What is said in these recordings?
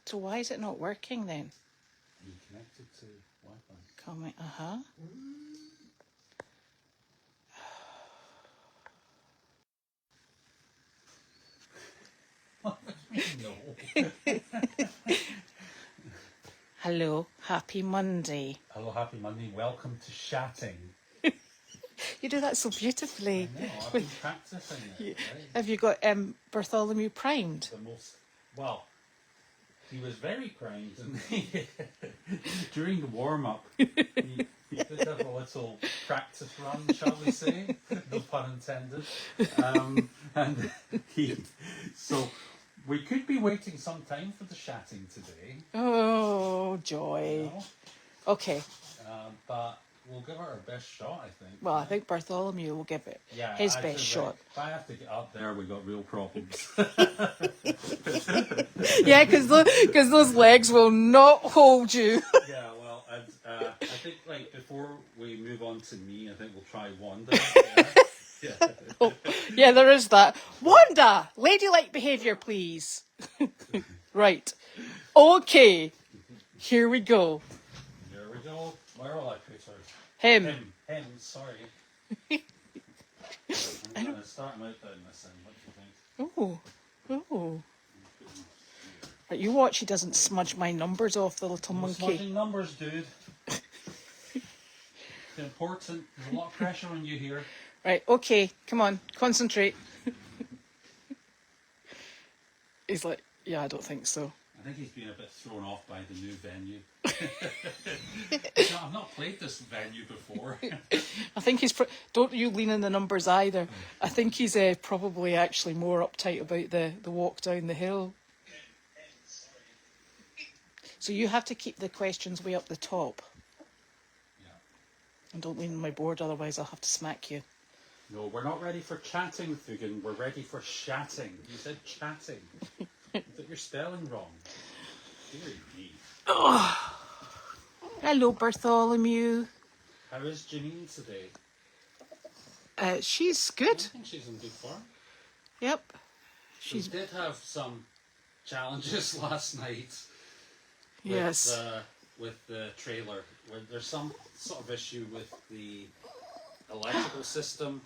So why is it not working then? Are you connected to Wi-Fi? Comment, No. Hello, happy Monday. Hello, happy Monday. Welcome to Shatting. You do that so beautifully. I know, I've been practicing it. Right? Have you got Bartholomew primed? Well, he was very primed, and during the warm-up, he did have a little practice run, shall we say? No pun intended. So we could be waiting some time for the Shatting today. Oh, joy. You know? Okay. But we'll give it our best shot, I think. Well, I think Bartholomew will give it his best shot. If I have to get up there, we've got real problems. Yeah, because those legs will not hold you. Yeah, well, I think before we move on to me, I think we'll try Wanda. Yeah. Oh, yeah, there is that. Wanda, ladylike behaviour, please. Right. Okay. Here we go. Here we go. Where will I put her? Him. Him, sorry. I'm going to start him out down this end. What do you think? Oh. Right, you watch he doesn't smudge my numbers off, the little monkey. Smudging numbers, dude. It's important. There's a lot of pressure on you here. Right, okay, come on, concentrate. He's like, yeah, I don't think so. I think he's been a bit thrown off by the new venue. No, I've not played this venue before. I think he's... don't you lean in the numbers either. I think he's probably actually more uptight about the walk down the hill. So you have to keep the questions way up the top. Yeah. And don't lean on my board, otherwise I'll have to smack you. No, we're not ready for chatting, Fugan. We're ready for shatting. You said chatting. You got your spelling wrong. Dear me. Oh. Hello, Bartholomew. How is Janine today? She's good. I think she's in good form. Yep. She did have some challenges last night. Yes. With the trailer. There's some sort of issue with the electrical system,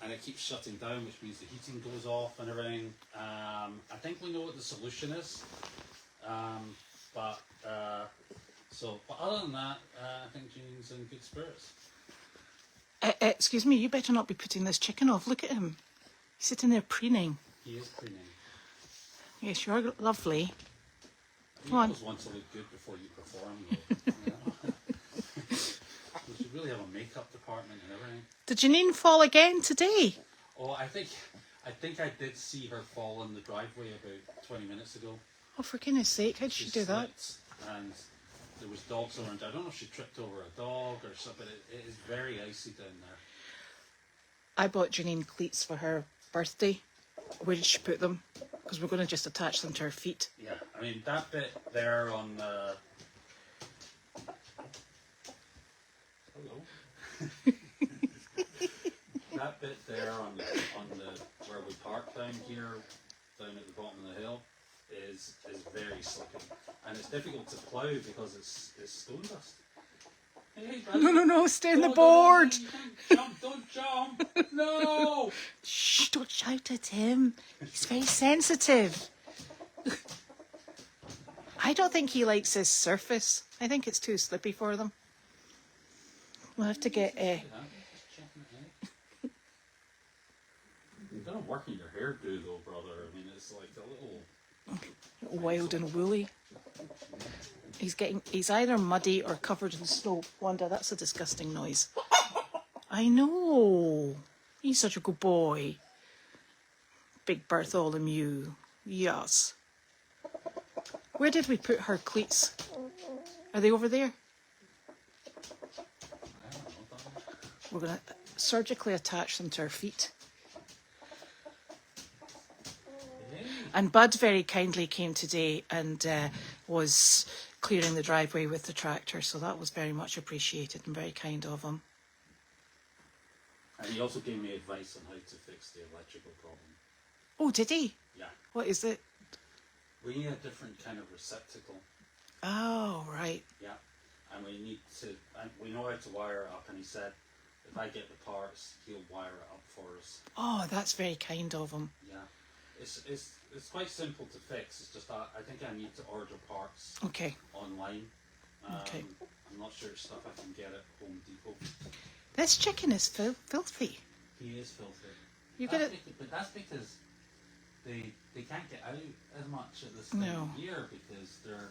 and it keeps shutting down, which means the heating goes off and everything. I think we know what the solution is, but other than that, I think Janine's in good spirits. Excuse me, you better not be putting this chicken off. Look at him. He's sitting there preening. He is preening. Yes, you're lovely. You always want to look good before you perform, though. We should really have a makeup department and everything. Did Janine fall again today? Oh, I think I did see her fall in the driveway about 20 minutes ago. Oh, for goodness sake, how did she do that? And there was dogs around. I don't know if she tripped over a dog or something. It is very icy down there. I bought Janine cleats for her birthday. Where did she put them? Because we're going to just attach them to her feet. Yeah, I mean, that bit there on the... Hello. That bit there on the where we park down here, down at the bottom of the hill, is very slippy, and it's difficult to plough because it's stone dust. Hey, No, stay on the board. Don't jump! No! Shh! Don't shout at him. He's very sensitive. I don't think he likes his surface. I think it's too slippy for them. We'll have to get You've got to work in your hairdo though, brother. I mean, it's like a little wild and woolly. He's either muddy or covered in snow. Wanda, that's a disgusting noise. I know. He's such a good boy. Big Bartholomew. Yes. Where did we put her cleats? Are they over there? We're going to surgically attach them to her feet. And Bud very kindly came today and was clearing the driveway with the tractor, so that was very much appreciated and very kind of him. And he also gave me advice on how to fix the electrical problem. Oh, did he? Yeah. What is it? We need a different kind of receptacle. Oh, right. Yeah. And we need to, and we know how to wire it up, and he said, if I get the parts, he'll wire it up for us. Oh, that's very kind of him. Yeah. It's quite simple to fix. It's just I think I need to order parts Okay. online. Okay. I'm not sure stuff I can get at Home Depot. This chicken is filthy. He is filthy. You get it. But that's because they can't get out as much at this time No. of year because they're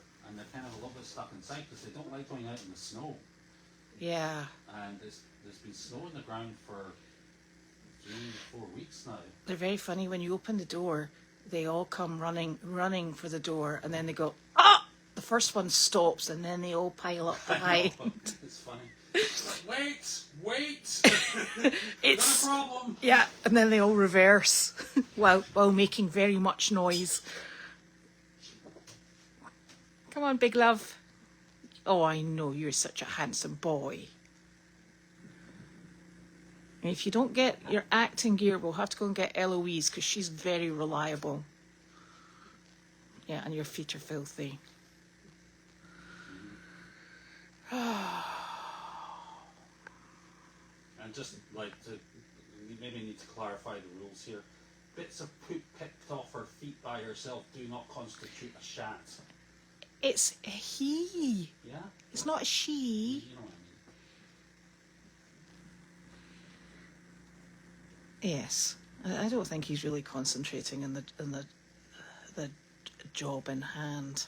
kind of a little bit stuck inside because they don't like going out in the snow. Yeah. And there's been snow on the ground for 3-4 weeks now. They're very funny. When you open the door, they all come running for the door, and then they go, ah! The first one stops, and then they all pile up behind. It's funny. Wait! It's Not a problem. yeah, and then they all reverse while making very much noise. Come on, big love. Oh, I know you're such a handsome boy. And if you don't get your acting gear, we'll have to go and get Eloise because she's very reliable. Yeah, and your feet are filthy. And just like to maybe need to clarify the rules here. Bits of poop picked off her feet by herself do not constitute a shat. It's a he. Yeah? It's not a she. You know what I mean. Yes, I don't think he's really concentrating in the job in hand.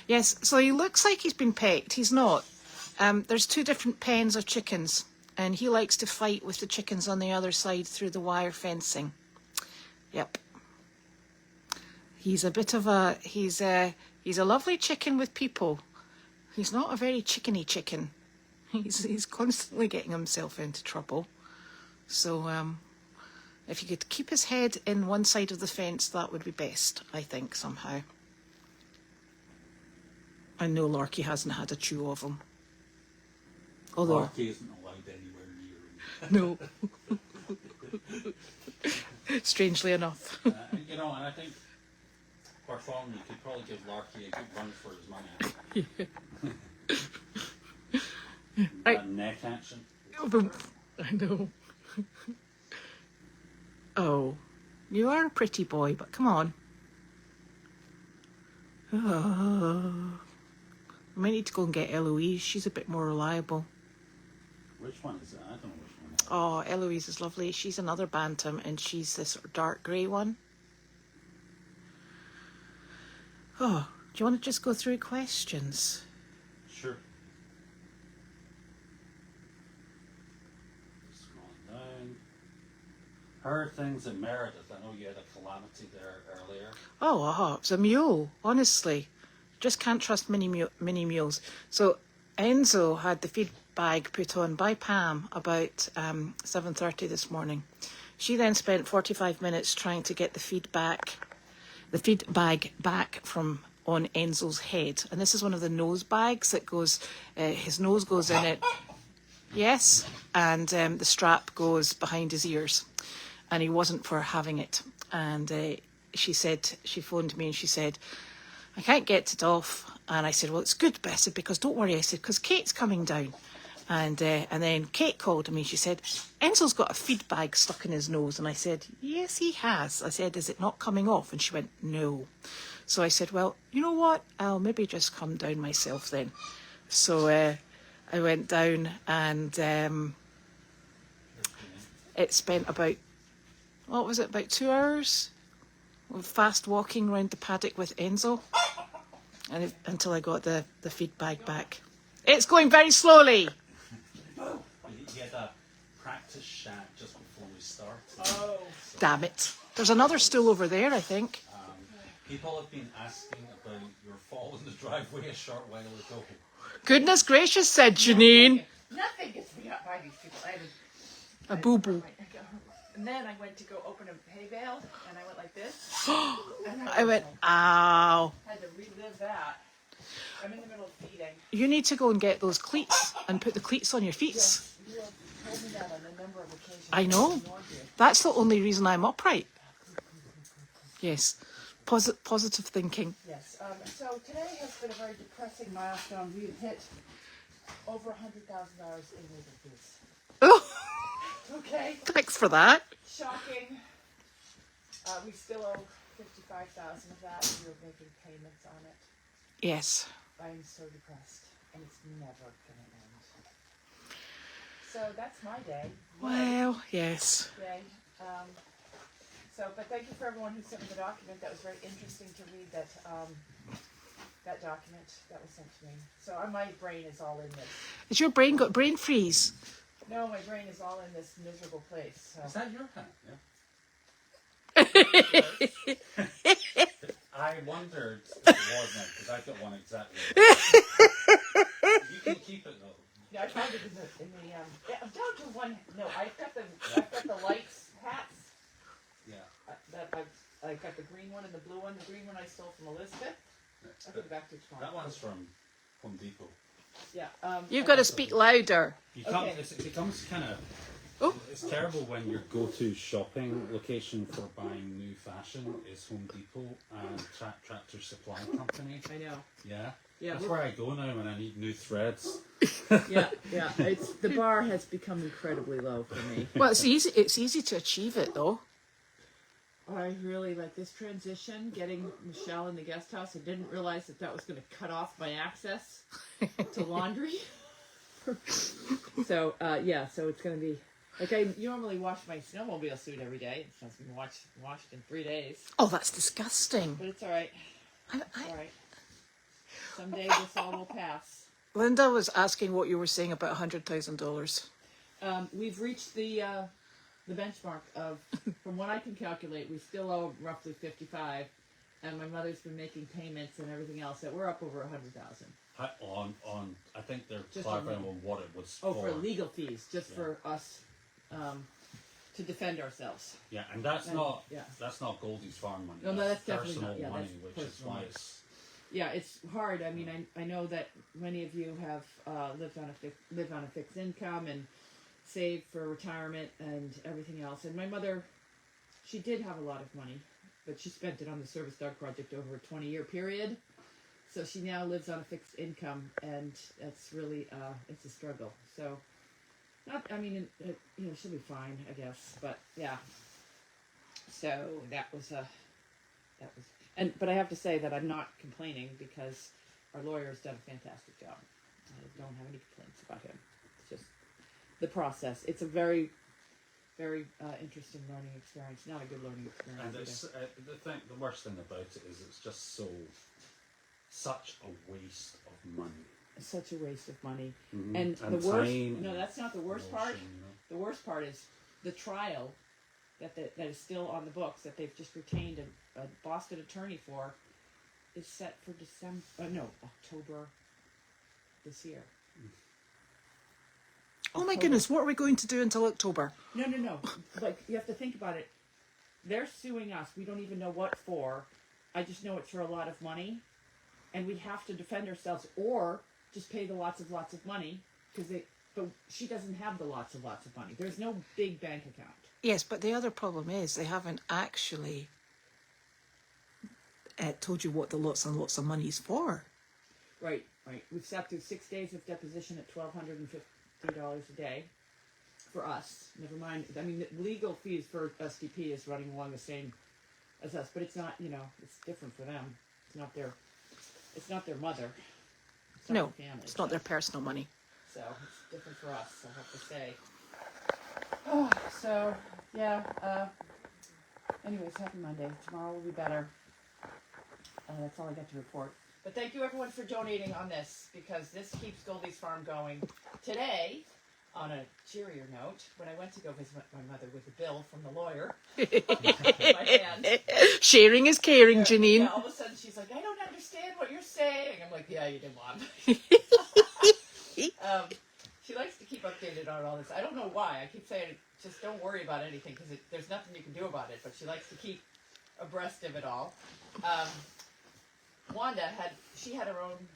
Yes, so he looks like he's been pecked. He's not. There's 2 different pens of chickens, and he likes to fight with the chickens on the other side through the wire fencing. Yep. He's a bit of a he's a lovely chicken with people. He's not a very chickeny chicken. He's constantly getting himself into trouble. So if you could keep his head in one side of the fence, that would be best, I think, somehow. I know Larky hasn't had a chew of him. Although Larky isn't allowed anywhere near him. No. Strangely enough. You know, and I think Bartholomew could probably give Larky a good run for his money. That neck action. I know. Oh, you are a pretty boy, but come on. Oh. I might need to go and get Eloise. She's a bit more reliable. Which one is it? I don't know which one. Oh, Eloise is lovely. She's another bantam, and she's this sort of dark grey one. Oh, do you want to just go through questions? Sure. Scrolling down. Heard things in Meredith. I know you had a calamity there earlier. Oh, it was a mule, honestly. Just can't trust mini mules. So Enzo had the feed bag put on by Pam about 7:30 this morning. She then spent 45 minutes trying to get the feed bag back from on Enzo's head. And this is one of the nose bags that goes, his nose goes in it. Yes, and the strap goes behind his ears. And he wasn't for having it. And she phoned me and she said, I can't get it off. And I said, well, it's good, but I said, because don't worry. I said, because Kate's coming down. And then Kate called me. She said, Enzo's got a feed bag stuck in his nose. And I said, yes, he has. I said, is it not coming off? And she went, no. So I said, well, you know what? I'll maybe just come down myself then. So I went down and it spent about, what was it, about 2 hours? Fast walking around the paddock with Enzo and until I got the feed bag back. It's going very slowly. He had a practice shat just before we started. Oh. Damn it. There's another stool over there, I think. People have been asking about your fall in the driveway a short while ago. Goodness gracious, said Janine. Nothing gets me up by these people. A boo-boo. And then I went to go open a hay bale, and I went like this. And I went, ow. had to relive that. I'm in the middle of feeding. You need to go and get those cleats and put the cleats on your feet. Yes, you have told me that on a number of occasions. I know. No idea. That's the only reason I'm upright. Yes. Positive thinking. Yes. So today has been a very depressing milestone. We've hit over $100,000 in legal fees. Oh, Okay. thanks for that. Shocking. We still owe $55,000 of that. We're making payments on it. Yes. I'm so depressed, and it's never gonna end. So that's my day. Well, yes. Yay. But thank you for everyone who sent me the document. That was very interesting to read that that document that was sent to me. So my brain is all in this. Has your brain got brain freeze? No, my brain is all in this miserable place. So. Is that your hat? Yeah. I wondered if it was mine, because I've got one exactly. You can keep it though. Yeah, I found it in the yeah, I'm down to one. No, I've got the lights hats. Yeah. I got the green one and the blue one. The green one I stole from Elizabeth. I'll give it back to you tomorrow. That one's from Home Depot. Yeah. You've got to speak louder. You can't, Okay. it becomes kind of. Oh. It's terrible when your go-to shopping location for buying new fashion is Home Depot and Tractor Supply Company. I know. Yeah. Yeah. That's where I go now when I need new threads. Yeah. It's the bar has become incredibly low for me. Well, it's easy. It's easy to achieve it, though. I really like this transition. Getting Michelle in the guest house. I didn't realize that was going to cut off my access to laundry. So so it's going to be. Like I normally wash my snowmobile suit every day. It's not been washed in 3 days. Oh, that's disgusting. But it's all right. It's all right. Someday this all will pass. Linda was asking what you were saying about $100,000. We've reached the benchmark of, from what I can calculate, we still owe roughly 55, and my mother's been making payments and everything else. That we're up over 100,000. I think they're Just clarifying on what it was Oh, for. for legal fees, just for us to defend ourselves. Yeah, and that's And- not yeah. that's not Goldy's farm money. No, that's definitely personal not. Yeah, money, that's which is personal why money. it's. Yeah, it's hard. I mean, I know that many of you have lived on a fixed income and saved for retirement and everything else. And my mother, she did have a lot of money, but she spent it on the service dog project over a 20-year period. So she now lives on a fixed income, and it's really it's a struggle. So, she'll be fine, I guess. But yeah. So but I have to say that I'm not complaining because our lawyer's done a fantastic job. I don't have any complaints about him. It's just the process. It's a very, very interesting learning experience. Not a good learning experience. And it's, the worst thing about it is it's just such a waste of money. It's such a waste of money. Mm-hmm. And the time worst. and No, that's not the worst part. emotion, you know. The worst part is the trial that is still on the books that they've just retained a Boston attorney for is set for October this year. Oh my goodness, what are we going to do until October? No. Like, you have to think about it. They're suing us. We don't even know what for. I just know it's for a lot of money. And we have to defend ourselves or just pay the lots of money. But she doesn't have the lots of money. There's no big bank account. Yes, but the other problem is they haven't actually told you what the lots and lots of money is for. Right. We've sat through 6 days of deposition at $1,250 a day for us. Never mind. I mean, the legal fees for SDP is running along the same as us, but it's not. It's different for them. It's not their mother. It's not No, their family. it's not their personal money. So it's different for us, I have to say. So yeah. Anyways, happy Monday. Tomorrow will be better. That's all I got to report. But thank you everyone for donating on this because this keeps Goldy's farm going. Today, on a cheerier note, when I went to go visit my mother with a bill from the lawyer in my hand. Sharing is caring, Yeah, Janine. all of a sudden she's like, I don't understand what you're saying. I'm like, yeah, you did, Mom. She likes to keep updated on all this. I don't know why. I keep saying, just don't worry about anything because there's nothing you can do about it. But she likes to keep abreast of it all. Wanda had her own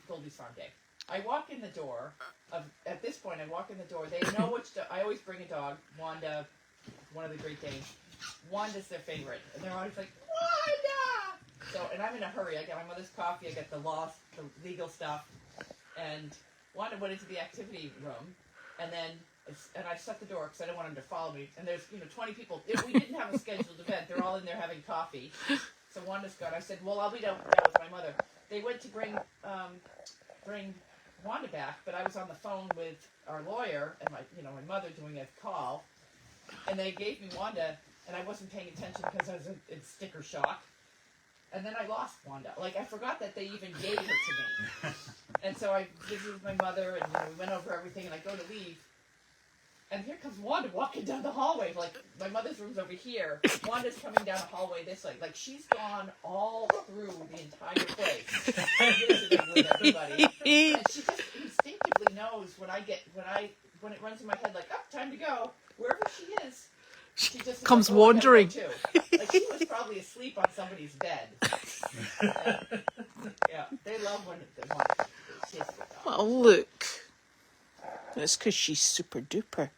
Goldy's Farm Day. I walk in the door. At this point, I walk in the door. They know which. I always bring a dog. Wanda, one of the Great Danes. Wanda's their favorite, and they're always like, Wanda! So, and I'm in a hurry. I got my mother's coffee, I got the legal stuff, and Wanda went into the activity room, and I shut the door because I didn't want him to follow me. And there's 20 people. We didn't have a scheduled event. They're all in there having coffee. So Wanda's gone. I said, well, I'll be down with my mother. They went to bring Wanda back, but I was on the phone with our lawyer and my mother doing a call, and they gave me Wanda, and I wasn't paying attention because I was in sticker shock. And then I lost Wanda. Like, I forgot that they even gave her to me. And so I visited my mother, and we went over everything, and I go to leave. And here comes Wanda walking down the hallway. Like, my mother's room's over here. Wanda's coming down the hallway this way. Like, she's gone all through the entire place. Visiting with everybody. And she just instinctively knows when it runs in my head, like, oh, time to go. Wherever she is. She just comes like, oh, wandering. Too. Like, she was probably asleep on somebody's bed. Yeah, they love when they want to. Well, look. It's because she's super duper.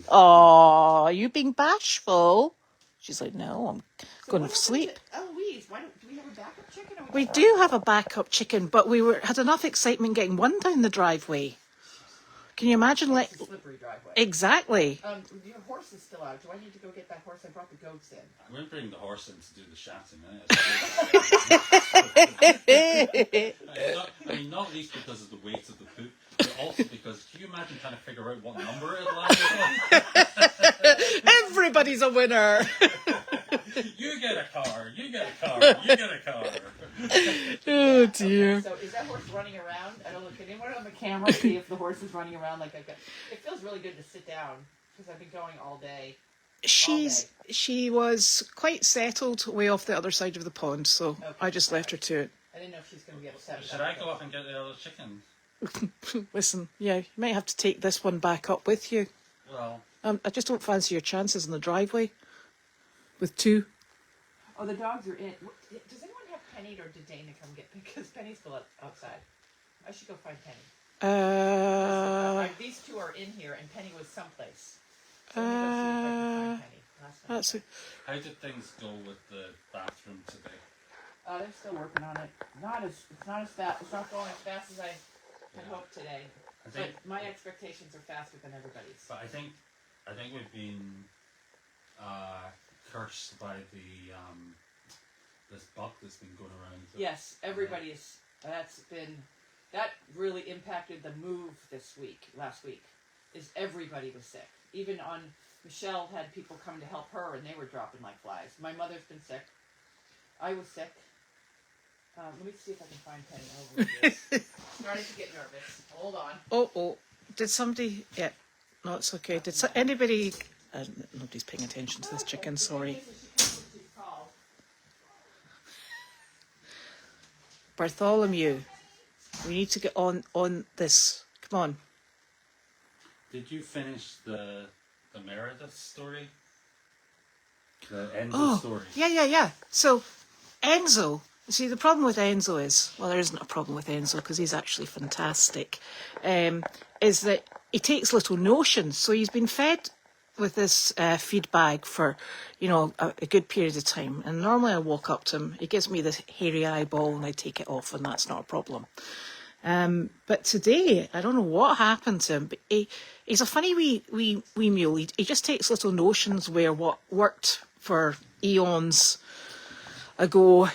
Oh, are you being bashful? She's like, no, I'm going to sleep. Louise, do we have a backup chicken? Or We do have a backup chicken, but we had enough excitement getting one down the driveway. Can you imagine? It's a slippery driveway. Exactly. Your horse is still out. Do I need to go get that horse? I brought the goats in. I'm going to bring the horse in to do the shatting. Not least because of the weight of the poop, but also because, can you imagine trying to figure out what number it lands on? Everybody's a winner. You get a car, you get a car, you get a car. Oh, dear. Okay, so is that horse running around? I don't look at anyone on the camera see if the horse is running around like I got. It feels really good to sit down because I've been going all day. She was quite settled way off the other side of the pond, so okay. I just left her to it. I didn't know if she's going to be upset. Should I go up and get the other chicken? Listen, yeah, you might have to take this one back up with you. Well, I just don't fancy your chances in the driveway with two. Oh, the dogs are in. Does anyone have Penny, or did Dana come get? Because Penny's still outside. I should go find Penny. These two are in here, and Penny was someplace. So let me go see if I can find Penny. how did things go with the bathroom today? They're still working on it. It's not as fast. It's not going as fast as I had hoped today. But my expectations are faster than everybody's. But I think we've been cursed by the this bug that's been going around. Yes, everybody's. That really impacted the move last week. Is everybody was sick. Even Michelle had people come to help her, and they were dropping like flies. My mother's been sick. I was sick. Let me see if I can find Penny over here. Starting to get nervous. Hold on. Oh. Did somebody... Yeah. No, it's okay. Did anybody... nobody's paying attention to this chicken, sorry. Bartholomew. We need to get on this. Come on. Did you finish the Meredith story? The Enzo story? Yeah. So, Enzo... See, the problem with Enzo is, well, there isn't a problem with Enzo because he's actually fantastic, is that he takes little notions. So he's been fed with this feed bag for, a good period of time. And normally I walk up to him, he gives me this hairy eyeball and I take it off, and that's not a problem. But today, I don't know what happened to him, but he's a funny wee mule. He just takes little notions where what worked for eons ago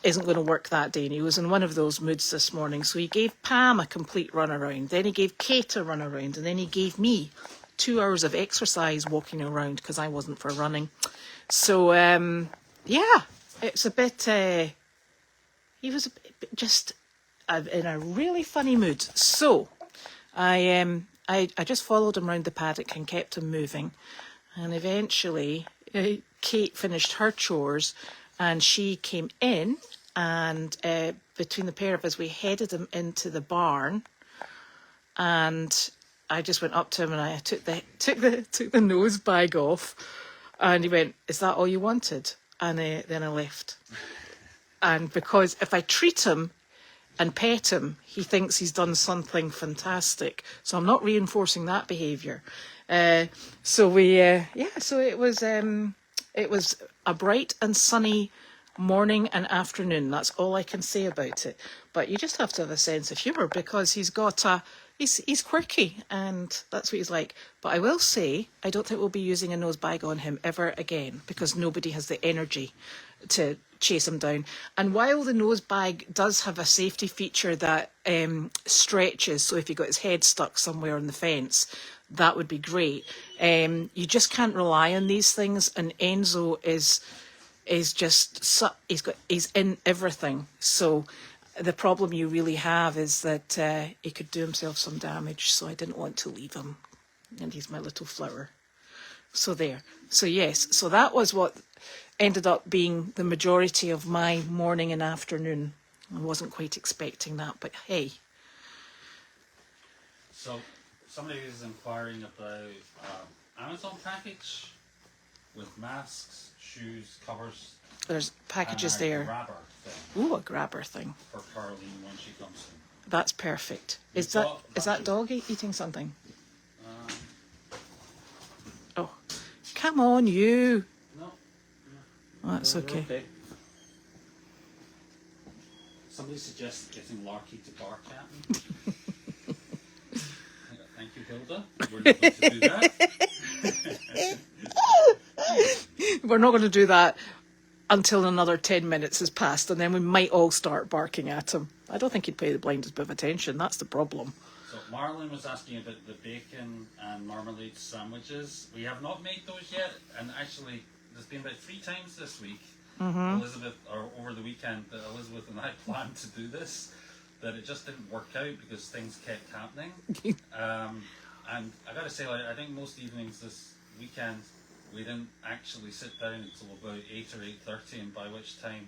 isn't going to work that day, and he was in one of those moods this morning. So he gave Pam a complete run around, then he gave Kate a run around, and then he gave me 2 hours of exercise walking around because I wasn't for running. So it's a bit he was just in a really funny mood. So I just followed him around the paddock and kept him moving, and eventually Kate finished her chores and she came in, and between the pair of us we headed him into the barn, and I just went up to him and I took the nose bag off, and he went, "Is that all you wanted?" And then I left. And because if I treat him and pet him, he thinks he's done something fantastic. So I'm not reinforcing that behaviour. So it was It was a bright and sunny morning and afternoon. That's all I can say about it. But you just have to have a sense of humour, because he's quirky, and that's what he's like. But I will say, I don't think we'll be using a nose bag on him ever again, because nobody has the energy to chase him down. And while the nose bag does have a safety feature that stretches, so if he got his head stuck somewhere on the fence, that would be great. You just can't rely on these things, and Enzo is just, he's in everything. So the problem you really have is that he could do himself some damage, so I didn't want to leave him. And he's my little flower. So there. So yes, so that was what ended up being the majority of my morning and afternoon. I wasn't quite expecting that, but hey. So somebody is inquiring about Amazon package with masks, shoes, covers. There's packages and a there. grabber thing Ooh, a grabber thing. for Caroline when she comes in. That's perfect. Is that doggy eating something? Oh, come on, you. No. Oh, that's They're okay. Somebody suggested getting Larky to bark at me. Thank you, Hilda. We're not going to do that. We're not going to do that until another 10 minutes has passed, and then we might all start barking at him. I don't think he'd pay the blindest bit of attention. That's the problem. So Marlon was asking about the bacon and marmalade sandwiches. We have not made those yet, and actually there's been about 3 times this week, Elizabeth, or over the weekend, that Elizabeth and I planned to do this, that it just didn't work out because things kept happening. And I got to say, like, I think most evenings this weekend we didn't actually sit down until about 8 or 8:30, and by which time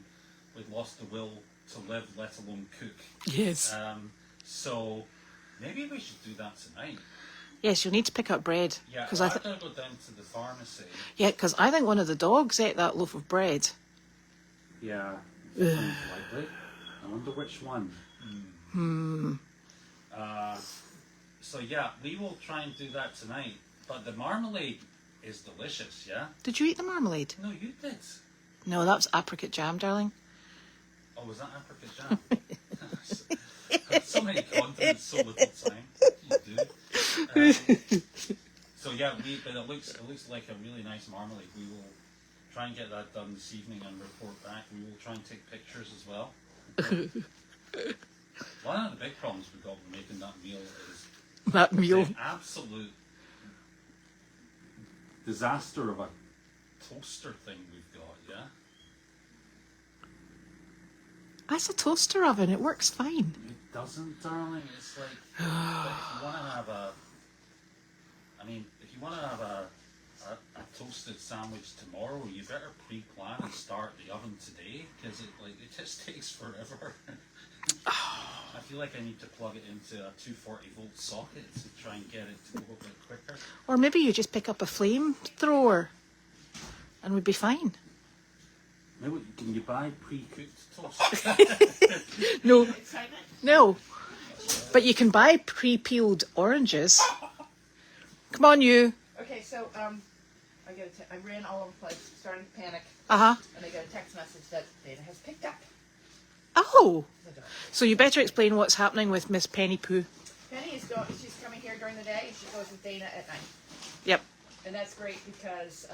we'd lost the will to live, let alone cook. Yes. So maybe we should do that tonight. Yes, you'll need to pick up bread. Yeah, Cause I'll have to go down to the pharmacy. yeah, because I think one of the dogs ate that loaf of bread. Yeah, sounds likely. I wonder which one. So yeah, we will try and do that tonight. But the marmalade is delicious, yeah? Did you eat the marmalade? No, you did. No, that was apricot jam, darling. Oh, was that apricot jam? So many condiments, so little time. You do. So yeah, but it looks like a really nice marmalade. We will try and get that done this evening and report back. We will try and take pictures as well. One of the big problems we've got with making that meal is the absolute disaster of a toaster thing we've got, yeah? That's a toaster oven. It works fine. It doesn't, darling. It's like, if you want to have a toasted sandwich tomorrow, you better pre-plan and start the oven today, because it just takes forever. I feel like I need to plug it into a 240-volt socket to try and get it to go a bit quicker. Or maybe you just pick up a flamethrower and we'd be fine. Maybe, can you buy pre-cooked toast? No. But you can buy pre-peeled oranges. Come on, you. Okay, so I ran all over the place, starting to panic, Uh-huh. and I got a text message that Dana has picked up Oh. the dog. So you better explain what's happening with Miss Penny Pooh. Penny is going. She's coming here during the day, and she goes with Dana at night. Yep. And that's great because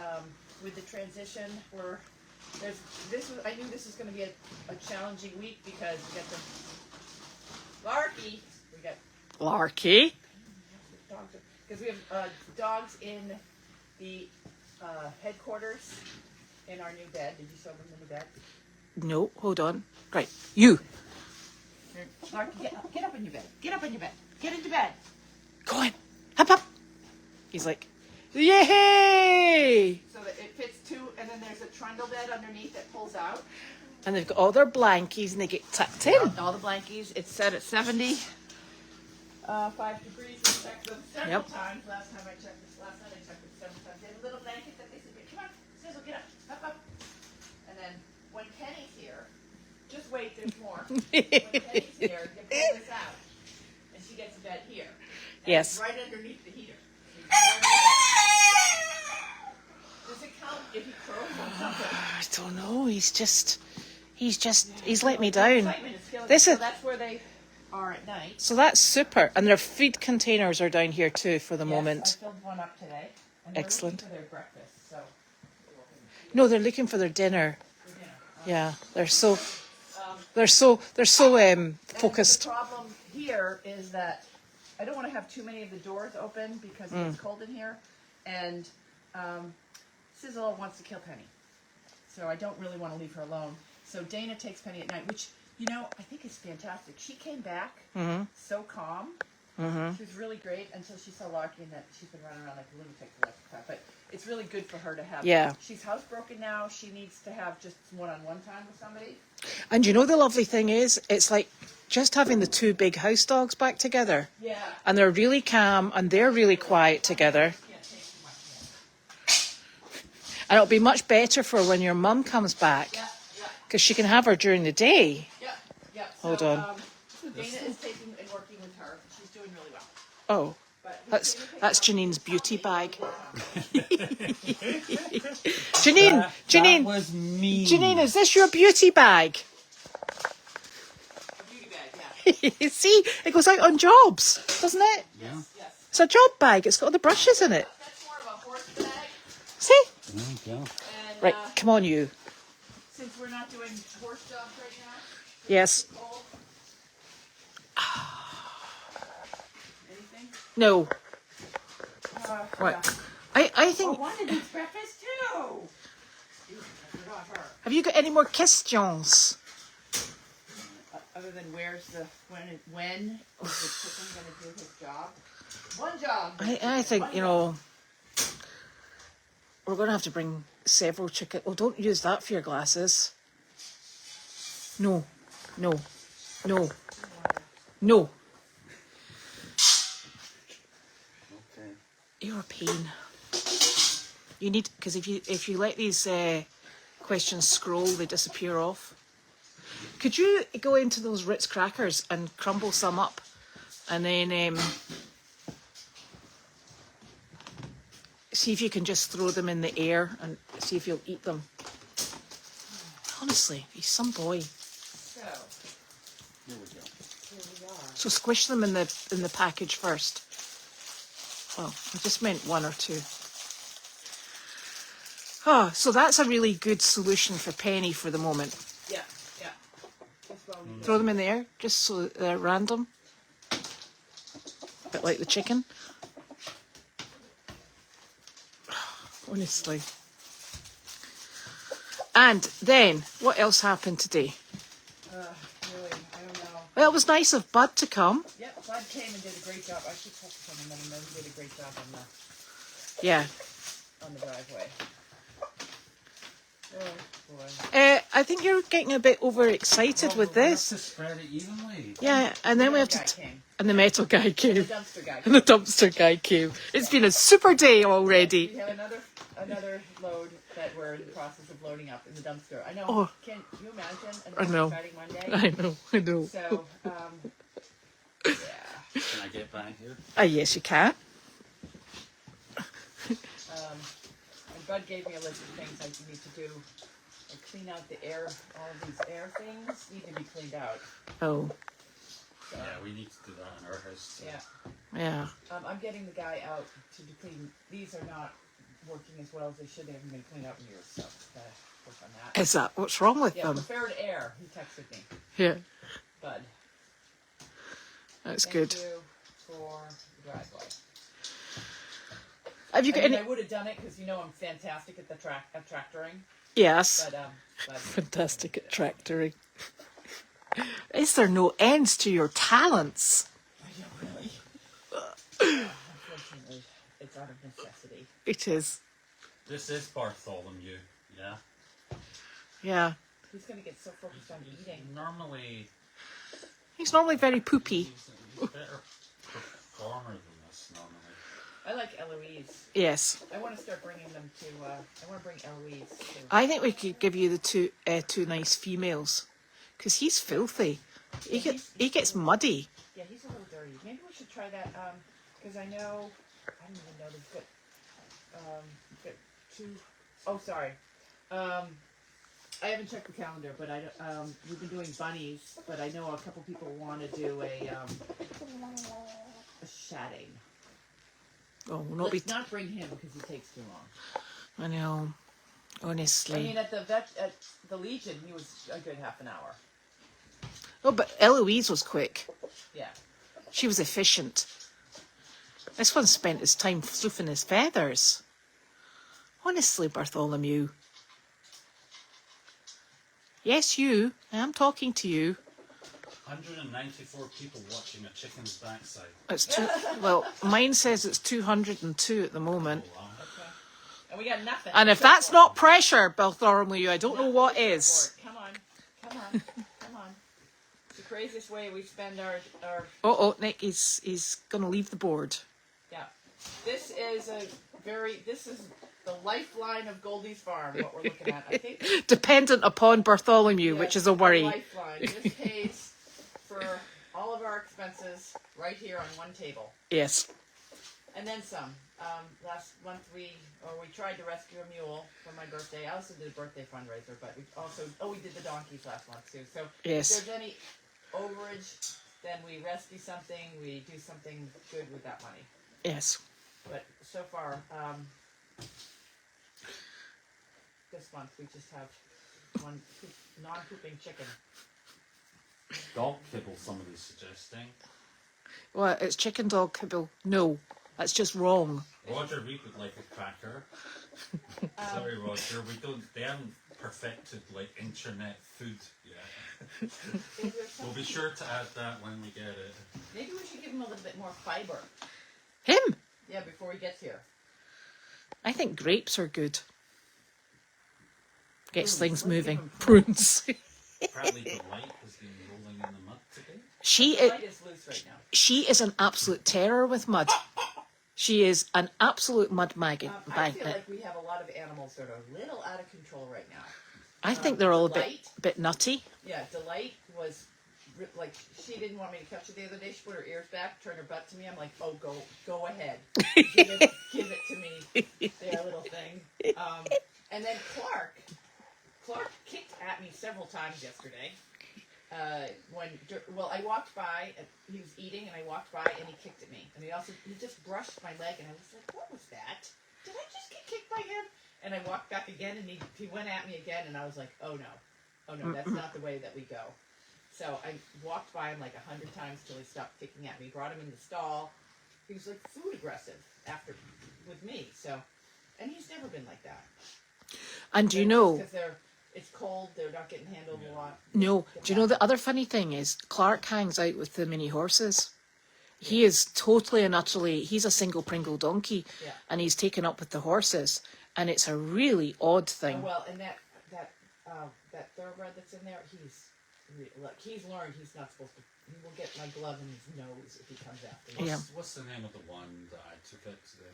with the transition, I knew this was going to be a challenging week because we got the Larky. We got Larky. dogs because we have dogs in the headquarters in our new bed. Did you show them the new bed? No, hold on. Right, you. Larky, get up in your bed. Get up in your bed. Get into bed. Go on. Hop up. He's like, yay! So that it fits 2, and then there's a trundle bed underneath that pulls out. And they've got all their blankies and they get tucked in. All the blankies. It's set at 75 degrees. We checked them several times. Last night I checked it several times. They have a little blanket that they said, come on, Sizzle, get up, up. And then when Kenny's here, just wait, there's more. When Kenny's here, you pull this out, and she gets a bed here. And Yes. it's right underneath the heater. Does it count if he crows? I don't know. He's let me down. This So is that's where they are at night. so that's super. And their feed containers are down here too for the moment. I filled one up today. And they're Excellent. looking for their breakfast, so No, they're looking for their dinner. for dinner. Yeah, they're so focused. The problem here is that I don't want to have too many of the doors open because it's cold in here, and Sizzle wants to kill Penny, so I don't really want to leave her alone. So Dana takes Penny at night, which I think is fantastic. She came back so calm. She was really great until she saw Larky and that she's been running around like a lunatic the rest of the time. But it's really good for her to have. Yeah. She's housebroken now. She needs to have just one-on-one time with somebody. And you know the lovely thing is, it's like just having the two big house dogs back together. Yeah. And they're really calm and they're really quiet together. Can't take too much. And it'll be much better for when your mum comes back. Yeah. Because she can have her during the day. Yeah. Hold on. Dana is taking and working with her. She's doing really well. Oh, But that's Janine's beauty bag. Janine, That was me. Janine, is this your beauty bag? a beauty bag, yeah. See, it goes out on jobs, doesn't it? Yeah. Yes. It's a job bag. It's got all the brushes in it. That's more of a horse bag. See? There you go. And Right, come on, you. since we're not doing horse jobs right now, Yes. Cole, anything? No. Right. Yeah. I think. Wanda needs breakfast too. Excuse me, I forgot her. Have you got any more questions? Other than when is the chicken gonna do his job? One job. I think, we're going to have to bring several chicken. Oh, don't use that for your glasses. No. Okay. You're a pain. You need, because if you let these questions scroll, they disappear off. Could you go into those Ritz crackers and crumble some up, and then see if you can just throw them in the air and see if you'll eat them. Honestly, he's some boy. So Here we go. here we are. So squish them in the package first. Well, I just meant one or two. Oh, so that's a really good solution for Penny for the moment. Yeah. Just while we Throw them in the air, just so they're random. A bit like the chicken. Honestly. And then, what else happened today? really, I don't know. Well, it was nice of Bud to come. Yep, Bud came and did a great job. I should talk to him and let him know he did a great job Yeah. on the driveway. Oh boy. I think you're getting a bit overexcited with We have this. to spread it evenly. Yeah, and then we have Guy to... came. And the metal guy The came. dumpster guy. And the dumpster guy came. It's been a super day We already. have another load that we're in the process of loading up in the dumpster. I know. Oh. Can you imagine I an know. exciting Monday? I know. So, yeah. Can I get back here? Yes, you can. And Bud gave me a list of things I need to do. Like clean out the air. All of these air things need to be cleaned out. Oh, So, Yeah, we need to do that in our house. Too. yeah. yeah. I'm getting the guy out to clean. These are not working as well as they should. They haven't been cleaned out in years, so gotta work on that. Is that what's wrong with Yeah, them? preferred air. He texted me, Yeah, Bud. that's Thank good. you for the driveway. Have you got any? I would have done it because I'm fantastic at the tractoring, Yes. but Fantastic at tractoring. Is there no ends to your talents? I don't really. Unfortunately, it's out of necessity. It is. This is Bartholomew. Yeah. Yeah. He's gonna get so focused on eating. Normally, He's normally very poopy. he's a better performer than this normally. I like Eloise. Yes. I want to start bringing them to. I want to bring Eloise to. I think we could give you the two nice females, because he's filthy. He gets muddy. Yeah, he's a little dirty. Maybe we should try that. Because I know. I don't even know. They've got two. Oh, sorry. I haven't checked the calendar, but we've been doing bunnies, but I know a couple people want to do a shatting. Oh, will not Let's be. not bring him because he takes too long. I know. Honestly. I mean, at the Legion, he was a good half an hour. Oh, but Eloise was quick. Yeah. She was efficient. This one spent his time fluffing his feathers. Honestly, Bartholomew. Yes, you. I am talking to you. 194 people watching a chicken's backside. It's well, mine says it's 202 at the moment. Oh, wow. Okay. And we got nothing. And if that's not pressure, Bartholomew, I don't know what is. Come on. Come on. It's the craziest way we spend our Oh, Nick, he's going to leave the board. yeah. This is the lifeline of Goldy's farm, what we're looking at. I think Dependent upon Bartholomew, yes, which is a worry. Lifeline. This pays for all of our expenses right here on one table. Yes. And then some. Last month we tried to rescue a mule for my birthday. I also did a birthday fundraiser, but we did the donkeys last month too. So Yes. if there's any overage, then we rescue something, we do something good with that money. Yes. But so far, this month we just have one non-pooping chicken. Dog kibble, somebody's suggesting. Well, it's chicken dog kibble. No, that's just wrong. Roger Reed would like a cracker. Sorry, Roger, they haven't perfected like internet food yet. We'll be sure to add that when we get it. Maybe we should give him a little bit more fiber. Him? Yeah, before he gets here. I think grapes are good. Gets things Let's give moving. him Prunes. Apparently the light has been rolling in the mud today. She The is. light is loose right now. She is an absolute terror with mud. She is an absolute mud maggot. I feel like we have a lot of animals that are a little out of control right now. I think they're all a Delight. bit nutty. Yeah, Delight was like, she didn't want me to catch her the other day. She put her ears back, turned her butt to me. I'm like, oh, go ahead. Give it to me, there, little thing. And then Clark kicked at me several times yesterday. I walked by, he was eating, and I walked by, and he kicked at me. And he just brushed my leg, and I was like, what was that? Did I just get kicked by him? And I walked back again, and he went at me again, and I was like, oh no, that's not the way that we go. So I walked by him like 100 times till he stopped kicking at me, brought him in the stall. He was like food aggressive with me, so, and he's never been like that. And do you know? Because it's cold, they're not getting handled a lot. No. Do you know the other funny thing is Clark hangs out with the mini horses. He is totally and utterly. He's a single Pringle donkey, and he's taken up with the horses, and it's a really odd thing. Well, and that thoroughbred that's in there, he's learned he's not supposed to. He will get my glove in his nose if he comes after me. What's the name of the one that I took out today?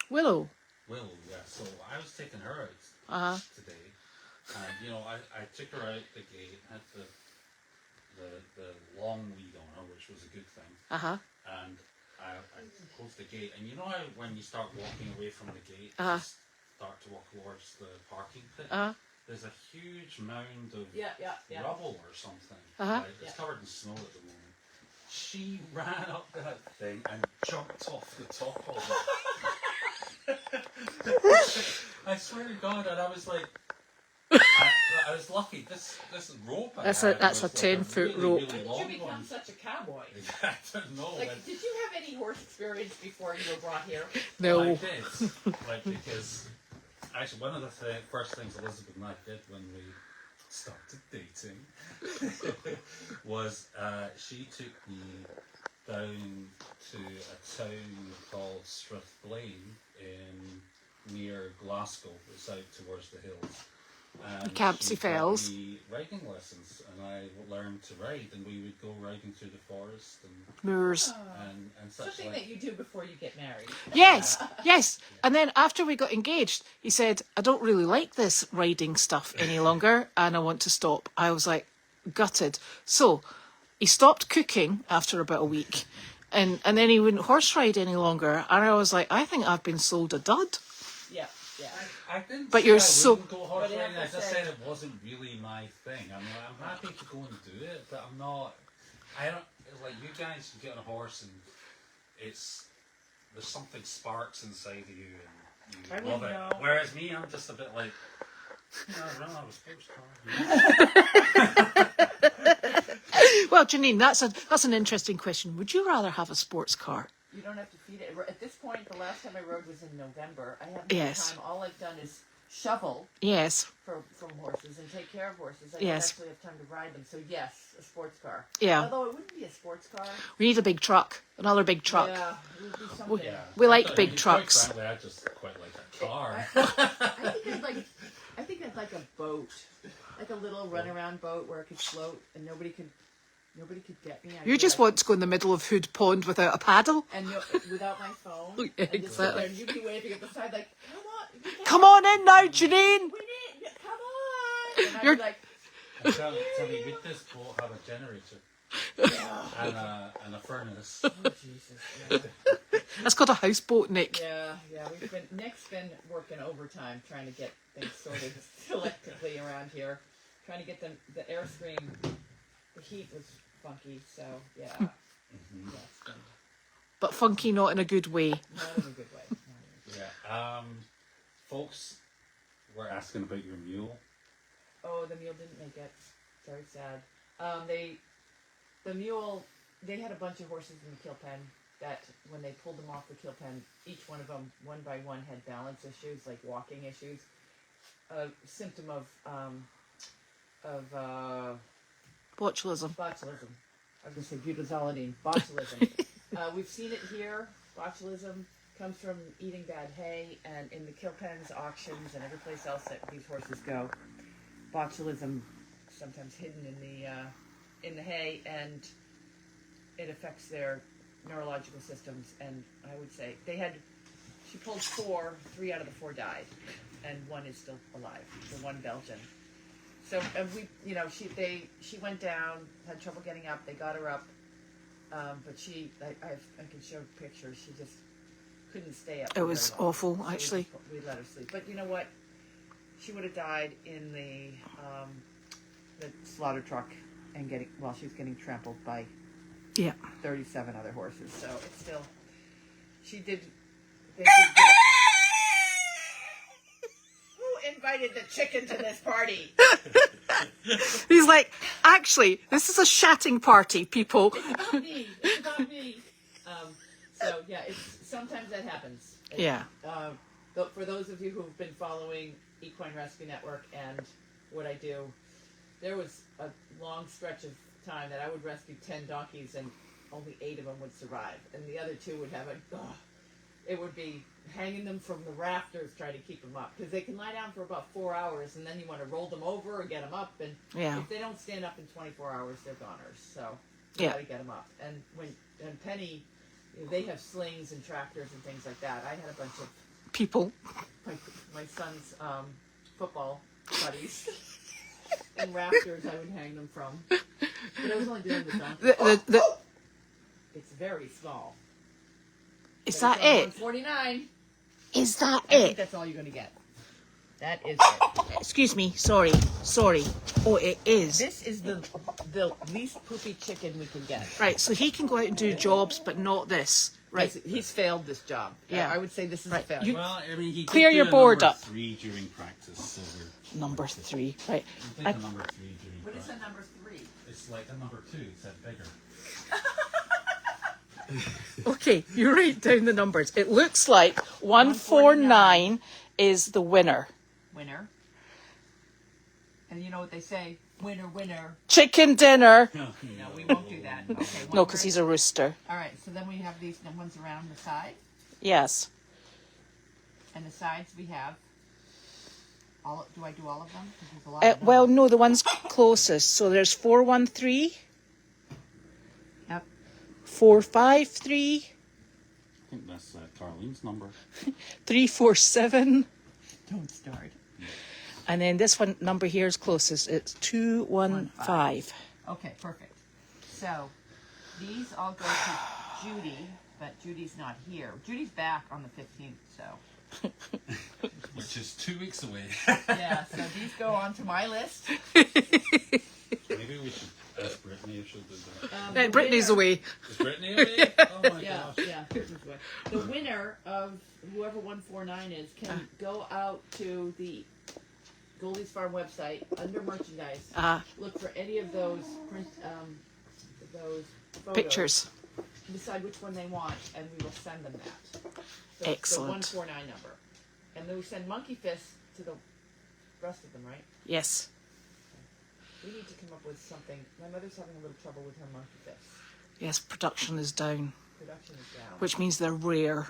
Willow. Yeah. So I was taking her out today, and I took her out the gate, had the long lead on her, which was a good thing. And I closed the gate, and how when you start walking away from the gate, you start to walk towards the parking pit. There's a huge mound of rubble or something. It's covered in snow at the moment. She ran up that thing and jumped off the top of it. I swear to God, and I was like, I was lucky. This rope. That's a 10-foot rope. When did you become such a cowboy? I don't know. Did you have any horse experience before you were brought here? No. I did. Because actually, one of the first things Elizabeth and I did when we started dating was she took me down to a town called Strathblane near Glasgow. It's out towards the hills. And Campsie she Fells. taught me riding lessons, and I learned to ride, and we would go riding through the forest and Moors. and such Something that you do before you get married. Yes. And then after we got engaged, he said, I don't really like this riding stuff any longer, and I want to stop. I was like, gutted. So he stopped cooking after about a week, and then he wouldn't horse ride any longer. And I was like, I think I've been sold a dud. Yeah. I didn't But say you're I so- wouldn't go horse But you have riding. I to just say- said it wasn't really my thing. I mean, I'm happy to go and do it, but I'm not. I don't like you guys. You get on a horse and there's something sparks inside of you and I you love wouldn't it. know. Whereas me, I'm just a bit like. No, I don't have a sports car. Well, Janine, that's an interesting question. Would you rather have a sports car? You don't have to feed it. At this point, the last time I rode was in November. I haven't Yes. had time. All I've done is shovel Yes. from horses and take care of horses. I Yes. don't actually have time to ride them. So yes, a sports car. Yeah. Although it wouldn't be a sports car. We need a big truck. Another big truck. Yeah, it would be something. Yeah. We like I big mean, trucks. Quite frankly, I just quite like a car. I think I'd like a boat, like a little runaround boat where it could float and nobody could get me. You just want to go in the middle of Hood Pond without a paddle? and without my phone. Yeah, and just sit there exactly. and you'd be waving at the side like, come on, you can- Come on in now, Janine! we need, come on. And I'd You're- be like, Tell me, would this boat have a generator and a furnace? oh Jesus. Yeah. That's called a houseboat, Nick. Yeah. Nick's been working overtime trying to get things sorted selectively around here, trying to get the airstream. The heat was funky, so yeah. Yeah, it's been But funky, not in a good way. not in a good way. Not in a good way. Yeah. Folks were asking about your mule. Oh, the mule didn't make it. Very sad. The mule, they had a bunch of horses in the kill pen that when they pulled them off the kill pen, each one of them, one by one, had balance issues, like walking issues. A symptom of Botulism. botulism. I was going to say butazolidine. Botulism. We've seen it here. Botulism comes from eating bad hay, and in the kill pens, auctions, and every place else that these horses go. Botulism sometimes hidden in the hay, and it affects their neurological systems. And I would say she pulled 4, 3 out of the 4 died, and 1 is still alive. The one Belgian. So she went down, had trouble getting up. They got her up, but I can show pictures. She just couldn't stay up. It was very long. awful, So actually. we let her sleep. But you know what? She would have died in the slaughter truck while she was getting trampled by Yeah. 37 other horses. So it's still, they did Who invited the chicken to this party? He's like, actually, this is a shatting party, people. It's about me. It's about me. So yeah, sometimes that happens. Yeah. But for those of you who've been following Equine Rescue Network and what I do, there was a long stretch of time that I would rescue 10 donkeys and only 8 of them would survive, and the other 2 would have it would be hanging them from the rafters trying to keep them up, because they can lie down for about 4 hours, and then you want to roll them over and get them up, and Yeah. if they don't stand up in 24 hours, they're goners. So you Yeah. got to get them up. And Penny, they have slings and tractors and things like that. I had a bunch of People. my son's football buddies and rafters I would hang them from. But I was only doing the donkey. It's very small. Is that it? 149. Is that I think it? that's all you're going to get. That is it. Excuse me. Sorry. Oh, it is. This is the least poopy chicken we can get. Right, so he can go out and do jobs, but not this. Right. He's failed this job. Yeah. I would say this is Right. a failure. Well, I mean, he Clear did your do a board number up. 3 during practice, so we're. Number 3. Right. I think a number 3 during What is practice. the number 3? It's like a number 2, except bigger. Okay, you write down the numbers. It looks like 149 is the winner. Winner. And you know what they say? Winner, winner. Chicken dinner. No, we won't do that. Okay. No, because he's a rooster. All right. So then we have these ones around the side, Yes. and the sides we have. Do I do all of them? 'Cause there's a lot of Well, numbers. no, the one's closest. So there's 413, Yep. 453, I think that's Carlene's number. 347. Don't start. And then this one number here is closest. It's 215. Okay, perfect. So these all go to Judy, but Judy's not here. Judy's back on the 15th, so Which is 2 weeks away. Yeah, so these go onto my list. Maybe we should ask Brittany if she'll do that. The Brittany's winner- away. Is Brittany away? Oh my Yeah, gosh. yeah. Brittany's away. The winner of whoever 149 is can go out to the Goldy's Farm website under merchandise. Look for any of those those photos, Pictures. decide which one they want, and we will send them that. So Excellent. It's the 149 number. And then we send monkey fists to the rest of them, right? Yes. We need to come up with something. My mother's having a little trouble with her monkey fists. Yes, production is down, Production is down. which means they're rare.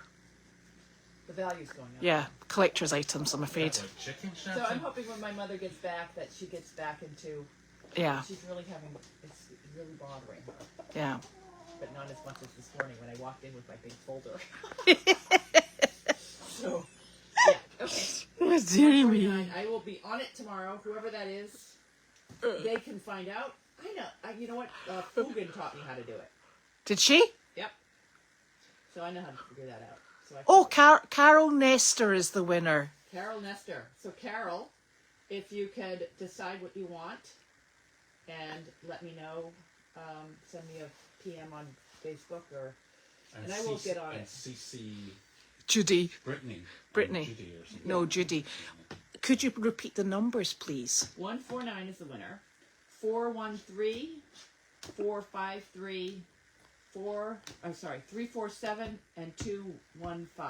The value's going up. Yeah, collector's items, I'm afraid. Like chicken So I'm shatting? hoping when my mother gets back that she gets back into. Yeah, She's really having. It's really bothering her. yeah. But not as much as this morning when I walked in with my big folder. So, yeah, okay. Oh, dearie me. 149. I will be on it tomorrow. Whoever that is, they can find out. I know. You know what? Fugan taught me how to do it. Did she? Yep. So I know how to figure that out. So I Oh, Carol Nestor is the winner. Carol Nestor. So Carol, if you could decide what you want and let me know, send me a PM on Facebook and I will get on and it. CC Judy. Brittany. Brittany. Judy or something. No, Judy. Could you repeat the numbers, please? 149 is the winner. 413, 453, 347, and 215.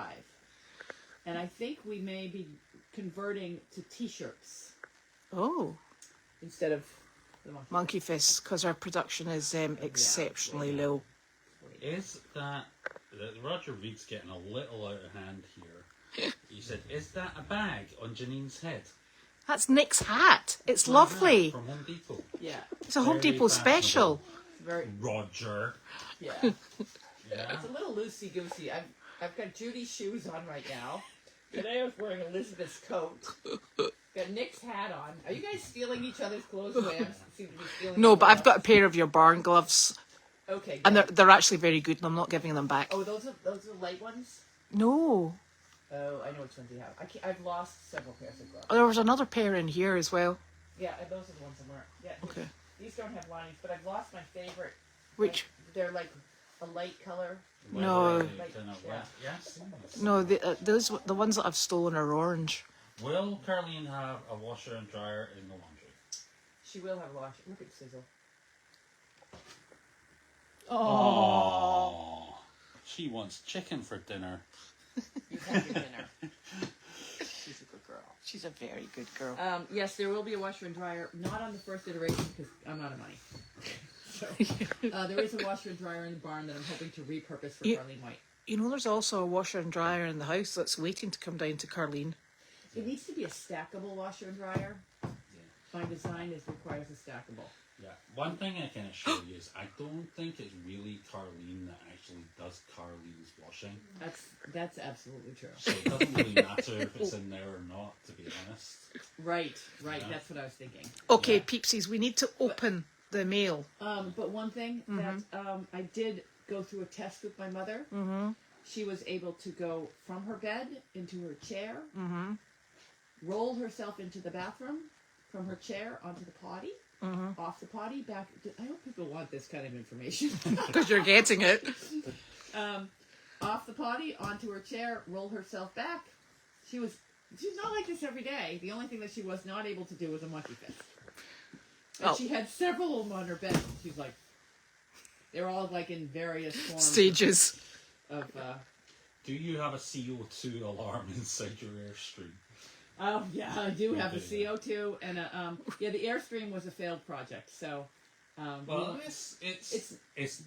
And I think we may be converting to T-shirts Oh, instead of the monkey. Monkey Fist, because our production is exceptionally low. Is that Roger Reed's getting a little out of hand here? He said, "Is that a bag on Janine's head?" That's Nick's hat. It's My lovely. hat from Home Depot. Yeah, It's a Home Very Depot special. very. Roger. Yeah, Yeah. it's a little loosey goosey. I've got Judy's shoes on right now. Today I was wearing Elizabeth's coat. Got Nick's hat on. Are you guys stealing each other's clothes away? I seem to be stealing. No, your but I've got a gloves. pair of your barn gloves, Okay. and good. they're actually very good, and I'm not giving them back. Oh, those are light ones. No, Oh, I know which ones you have. I've lost several pairs of gloves. there was another pair in here as well. Yeah, and those are the ones I'm wearing. Yeah. Okay. These don't have linings, but I've lost my favorite. Which? They're like a light color. No. Like, yeah. Yes. No, the ones that I've stolen are orange. Will Caroline have a washer and dryer in the laundry? She will have a wash. Look at Sizzle. Oh. She wants chicken for dinner. You've had your dinner. She's a good girl. She's a very good girl. Yes, there will be a washer and dryer. Not on the first iteration because I'm out of money. So, there is a washer and dryer in the barn that I'm hoping to repurpose for Carlene White. You know, there's also a washer and dryer in the house that's waiting to come down to Carlene. It needs to be a stackable washer and dryer. My design requires a stackable. Yeah. One thing I can assure you is I don't think it's really Carlene that actually does Carlene's washing. That's absolutely true. So it doesn't really matter if it's in there or not, to be honest. Right. Yeah. That's what I was thinking. Okay, Yeah. peepsies, we need to open the mail. But one thing that I did go through a test with my mother. Mm-hmm. She was able to go from her bed into her chair, Mm-hmm. roll herself into the bathroom, from her chair onto the potty, off the potty, back. I hope people want this kind of information. Because you're getting it. Off the potty, onto her chair, roll herself back. She's not like this every day. The only thing that she was not able to do was a monkey fist. And she had several of them on her bed. She's like, they're all like in various forms. Stages. Of, Do you have a CO2 alarm inside your Airstream? oh yeah, I do have a do, yeah. CO2 and the Airstream was a failed project. So, Well, it's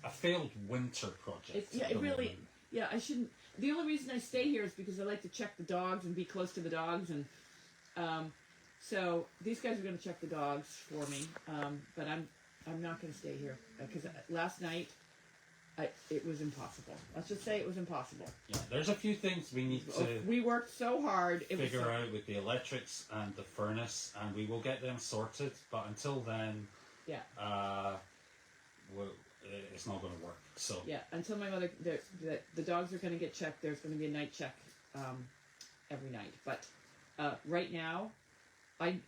a failed winter project. it really. Yeah, I shouldn't. The only reason I stay here is because I like to check the dogs and be close to the dogs, and so these guys are going to check the dogs for me. But I'm not going to stay here because last night it was impossible. Let's just say it was impossible. Yeah, there's a few things we need to We worked so hard. figure out with the electrics and the furnace, and we will get them sorted. But until then, Yeah. It's not going to work. So Yeah, until my mother, the dogs are going to get checked. There's going to be a night check every night. But right now, I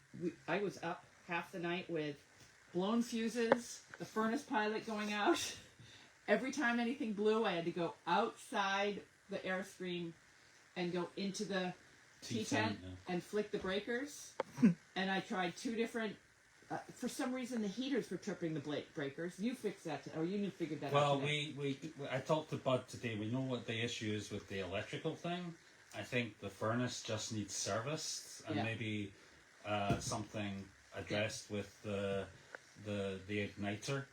was up half the night with blown fuses, the furnace pilot going out. Every time anything blew, I had to go outside the airstream and go into the T-tent and flick the breakers. And I tried 2 different... for some reason, the heaters were tripping the breakers. You fixed that, or you figured that out today. Well, I talked to Bud today. We know what the issue is with the electrical thing. I think the furnace just needs serviced, and maybe something addressed with the igniter.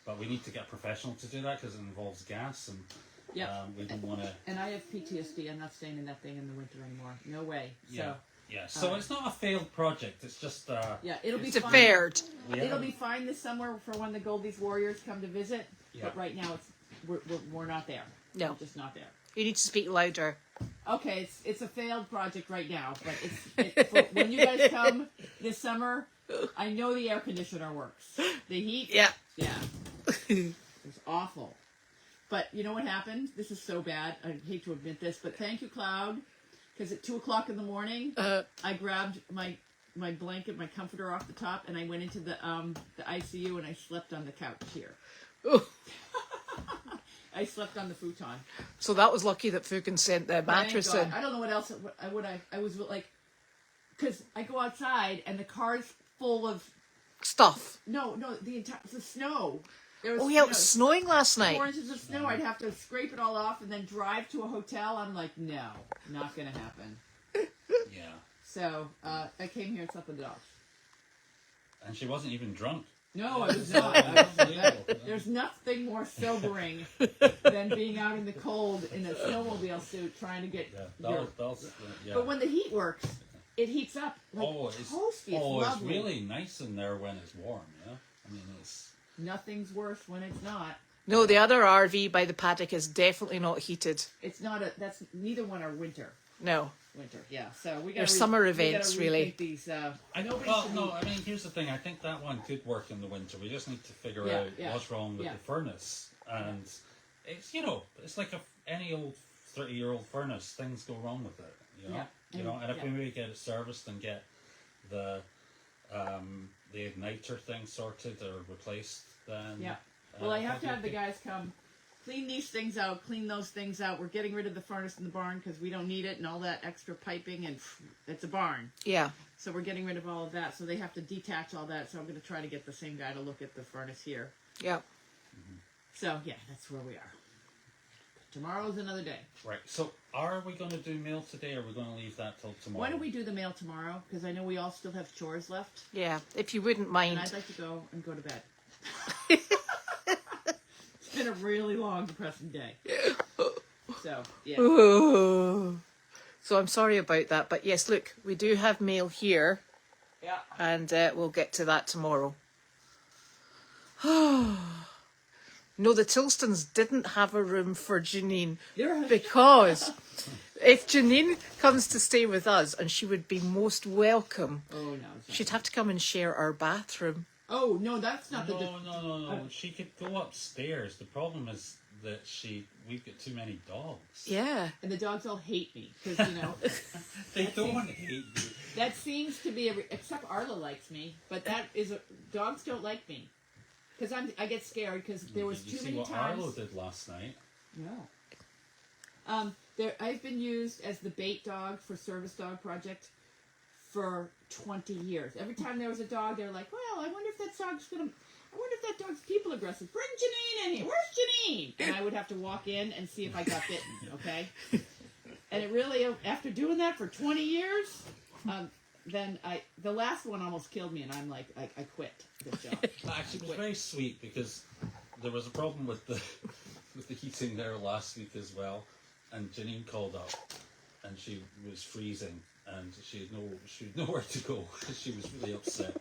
But we need to get a professional to do that because it involves gas, and we don't want to... And I have PTSD. I'm not staying in that thing in the winter anymore. No way. Yeah. Yeah, so it's not a failed project. It's just it'll be fine. Deferred. It'll be fine this summer for when the Goldy's Warriors come to visit. Yeah. But right now, we're not there. No. We're just not there. You need to speak louder. Okay, it's a failed project right now, but for when you guys come this summer, I know the air conditioner works. The heat, yeah, it's awful. But you know what happened? This is so bad. I hate to admit this, but thank you, Cloud, because at 2:00 in the morning, I grabbed my blanket, my comforter off the top, and I went into the ICU and I slept on the couch here. I slept on the futon. So that was lucky that Fukin sent the mattress in. I don't know what else I was like, because I go outside and the car's full of Stuff. No, the snow. There was, It was snowing last night. 4 inches of snow. I'd have to scrape it all off and then drive to a hotel. I'm like, no, not gonna happen. Yeah. So I came here and slept with the dogs. And she wasn't even drunk. No, I was not. There's nothing more sobering than being out in the cold in a snowmobile suit trying to get. But when the heat works, it heats up like toasty. It's lovely. It's really nice in there when it's warm. Yeah, I mean it's. Nothing's worse when it's not. No, the other RV by the paddock is definitely not heated. It's not that's neither one are winter. No. Winter, yeah. So we got. They're summer events, really. These, I know. Well, no. I mean, here's the thing. I think that one could work in the winter. We just need to figure out what's wrong with the furnace, and it's it's like any old 30-year-old furnace. Things go wrong with it. And if we maybe get it serviced and get the igniter thing sorted or replaced, then well, I have to have the guys come clean these things out, clean those things out. We're getting rid of the furnace in the barn because we don't need it and all that extra piping, and it's a barn. Yeah. So we're getting rid of all of that. So they have to detach all that. So I'm going to try to get the same guy to look at the furnace here. Yep. Mm-hmm. So yeah, that's where we are. Tomorrow's another day. Right. So are we going to do mail today, or are we going to leave that till tomorrow? Why don't we do the mail tomorrow? Because I know we all still have chores left. Yeah, if you wouldn't mind. And I'd like to go to bed. It's been a really long, depressing day. So, yeah. Ooh. So I'm sorry about that. But yes, look, we do have mail here. Yeah. And we'll get to that tomorrow. No, the Tilstons didn't have a room for Janine because if Janine comes to stay with us, and she would be most welcome, she'd have to come and share our bathroom. Oh, no, that's not No. She could go upstairs. The problem is that we've got too many dogs. Yeah. And the dogs all hate me because, they don't hate you. That seems to be, except Arla likes me, but dogs don't like me. Because I get scared because there was too many times. Did you see what Arlo did last night? No. I've been used as the bait dog for Service Dog Project for 20 years. Every time there was a dog, they're like, well, I wonder if that dog's people aggressive. Bring Janine in here. Where's Janine? And I would have to walk in and see if I got bitten, okay? And it really, after doing that for 20 years, then the last one almost killed me, and I'm like, I quit this job. Actually, it was very sweet because there was a problem with the heating there last week as well, and Janine called up, and she was freezing, and she had nowhere to go because she was really upset.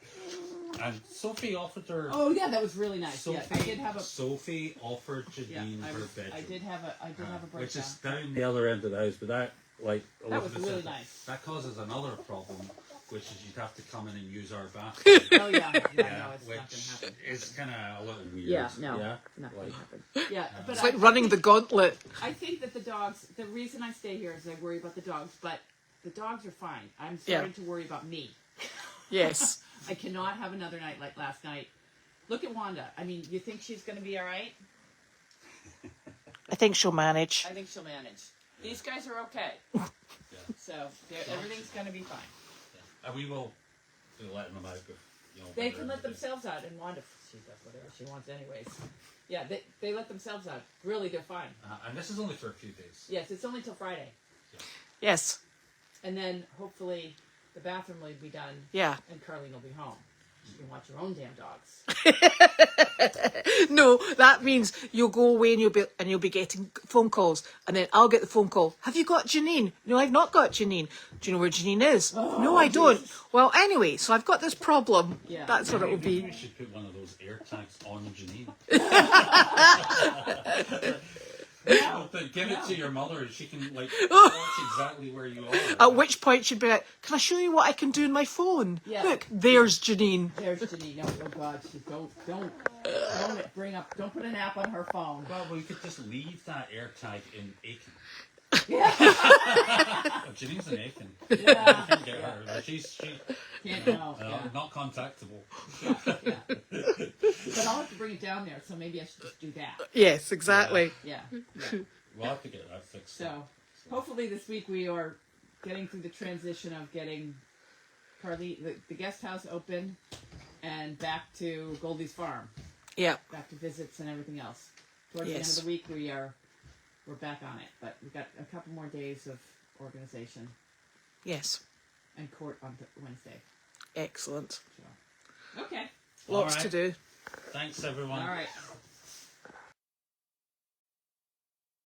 And Sophie offered her. Oh yeah, that was really nice. Sophie offered Janine her bedroom. I did have a breakdown. Which is down the other end of the house, but that was really nice. That causes another problem which is you'd have to come in and use our bathroom. Oh yeah, no, it's not which gonna happen. is kind of a little weird. Yeah, no, Yeah? not Like, gonna happen. Yeah, but It's like running the gauntlet. I think that the dogs. The reason I stay here is I worry about the dogs, but the dogs are fine. I'm starting to worry about me. Yes. I cannot have another night like last night. Look at Wanda. I mean, you think she's going to be all right? I think she'll manage. I think she'll manage. These guys are okay. So everything's going to be fine. And we will be letting them out. If, you know, They when can they're let in the themselves out, and Wanda, she does whatever she wants anyways. Yeah, they let themselves out. Really, they're fine. and this is only for a few days. Yes, it's only till Friday. Yes. And then, hopefully, the bathroom will be done. Yeah. And Carlene will be home. You can watch your own damn dogs. No, that means you'll go away and you'll be getting phone calls, and then I'll get the phone call. Have you got Janine? No, I've not got Janine. Do you know where Janine is? No, I don't. Well, anyway, so I've got this problem. Yeah. That's what it will Maybe be. we should put one of those air tags on Janine. Give it to your mother and she can like watch exactly where you are. At which point she'd be like, "Can I show you what I can do on my phone? Yeah. Look, there's Janine." There's Janine. Oh God, don't put an app on her phone. Well, we could just leave that air tag in Aiken. Yeah. Janine's in Aiken. Yeah. You can't get her. She's Can't know. not contactable. Yeah. But I'll have to bring it down there, so maybe I should just do that. Yes, exactly. Yeah. We'll have to get that fixed. So hopefully this week we are getting through the transition of getting the guest house open and back to Goldy's farm, Yeah. back to visits and everything else. Towards the end Yes. of the week we're back on it, but we've got a couple more days of organization Yes. and court on Wednesday. Excellent. So. Okay. Lots All right. to do. Thanks, everyone. All right.